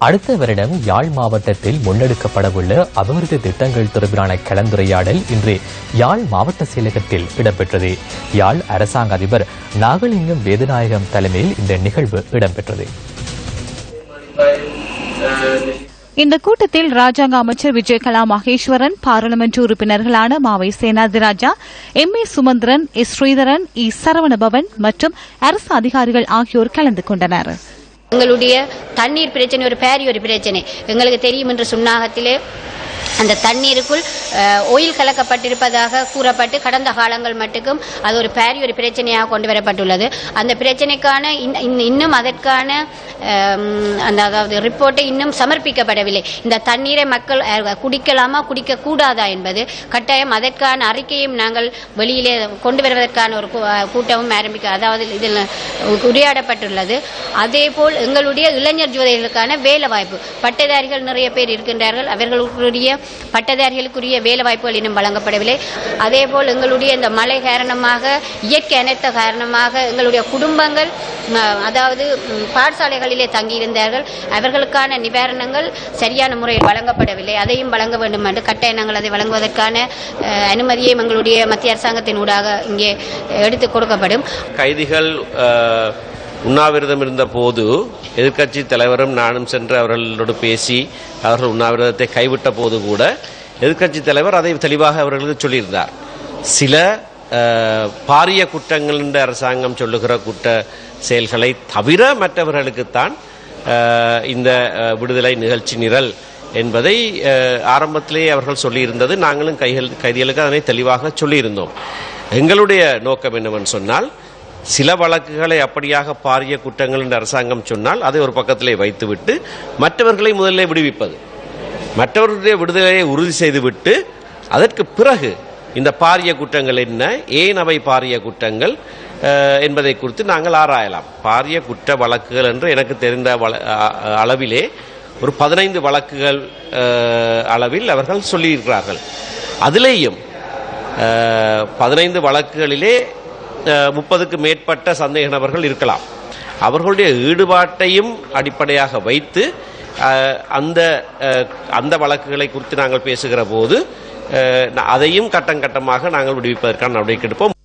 அடுத்த வருடம் யாழ் மாவட்டத்தில் முன்னெடுக்கப்படவுள்ள அபிவிருத்தி திட்டங்கள் தொடர்பிலான கலந்துரையாடல் இன்று யாழ் மாவட்ட செயலகத்தில் இடம்பெற்றது. யாழ் அரசாங்க அதிபர் நாகலிங்கம் வேதநாயகம் தலைமையில் இந்த நிகழ்வு இடம்பெற்றது. இந்த கூட்டத்தில் ராஜாங்க அமைச்சர் விஜயகலா மகேஸ்வரன், பாராளுமன்ற உறுப்பினர்களான மாவை சேனாதிராஜா, எம்.ஏ. சுமந்திரன், எஸ். ஸ்ரீதரன், இ. சரவணபவன் மற்றும் அரசு அதிகாரிகள் ஆகியோர் கலந்து கொண்டனர். எங்களுடைய தண்ணீர் பிரச்சனை ஒரு பிரச்சனை எங்களுக்கு தெரியும் என்று சொன்னாகத்திலே அந்த தண்ணீருக்குள் ஆயில் கலக்கப்பட்டிருப்பதாக கூறப்பட்டு கடந்த காலங்கள் மட்டுக்கும் அது ஒரு பிரச்சனையாக கொண்டு வரப்பட்டுள்ளது. அந்த பிரச்சனைக்கான இன்னும் அதற்கான அதாவது ரிப்போர்ட்டை இன்னும் சமர்ப்பிக்கப்படவில்லை. இந்த தண்ணீரை மக்கள் குடிக்கலாமா குடிக்க கூடாதா என்பது கட்டாயம் அதற்கான அறிக்கையும் நாங்கள் வெளியிலே கொண்டு வருவதற்கான ஒரு கூட்டமும் அதாவது இதில் உரையாடப்பட்டுள்ளது. அதேபோல் எங்களுடைய இளைஞர் ஜோதிகளுக்கான வேலை வாய்ப்பு பட்டதாரிகள் நிறைய பேர் இருக்கின்றார்கள். அவர்களுடைய பட்டதாரிகளுக்குரிய வேலை வாய்ப்புகள் இன்னும் வழங்கப்படவில்லை. அதேபோல் எங்களுடைய இந்த மழை காரணமாக இயற்கை அனைத்த காரணமாக எங்களுடைய குடும்பங்கள் அதாவது பாடசாலைகளிலே தங்கியிருந்தார்கள். அவர்களுக்கான நிவாரணங்கள் சரியான முறையில் வழங்கப்படவில்லை. அதையும் வழங்க வேண்டும் என்று கட்டாயம் நாங்கள் அதை வழங்குவதற்கான அனுமதியை எங்களுடைய மத்திய அரசாங்கத்தின் ஊடாக இங்கே எடுத்துக் கொடுக்கப்படும். கைதிகள் உண்ணாவிரதம் இருந்த போது எதிர்க்கட்சி தலைவரும் நானும் சென்று அவர்களோடு பேசி அவர்கள் உண்ணாவிரதத்தை கைவிட்ட போது கூட எதிர்க்கட்சி தலைவர் அதை தெளிவாக அவர்களுக்கு சொல்லியிருந்தார். சில பாரிய குற்றங்கள் என்ற அரசாங்கம் சொல்லுகிற குற்ற செயல்களை தவிர மற்றவர்களுக்குத்தான் இந்த விடுதலை நிகழ்ச்சி நிரல் என்பதை ஆரம்பத்திலேயே அவர்கள் சொல்லியிருந்தது. நாங்களும் கைதிகளுக்கு அதனை தெளிவாக சொல்லியிருந்தோம். எங்களுடைய நோக்கம் என்னவென்று சொன்னால், சில வழக்குகளை அப்படியாக பாரிய குற்றங்கள் என்று அரசாங்கம் சொன்னால் அதை ஒரு பக்கத்திலே வைத்துவிட்டு மற்றவர்களை முதலிலே விடுவிப்பது, மற்றவர்களுடைய விடுதலையை உறுதி செய்துவிட்டு அதற்கு பிறகு இந்த பாரிய குற்றங்கள் என்ன, ஏன் அவை பாரிய குற்றங்கள் என்பதை குறித்து நாங்கள் ஆராயலாம். பாரிய குற்ற வழக்குகள் என்று எனக்கு தெரிந்த அளவிலே ஒரு 15 வழக்குகள் அளவில் அவர்கள் சொல்லியிருக்கிறார்கள். அதிலேயும் 15 வழக்குகளிலே 30க்கு மேற்பட்ட சந்தேக நபர்கள் இருக்கலாம். அவர்களுடைய ஈடுபாட்டையும் அடிப்படையாக வைத்து அந்த வழக்குகளை குறித்து நாங்கள் பேசுகிற போது அதையும் கட்டம் கட்டமாக நாங்கள் விடுவிப்பதற்கான நடவடிக்கை எடுப்போம்.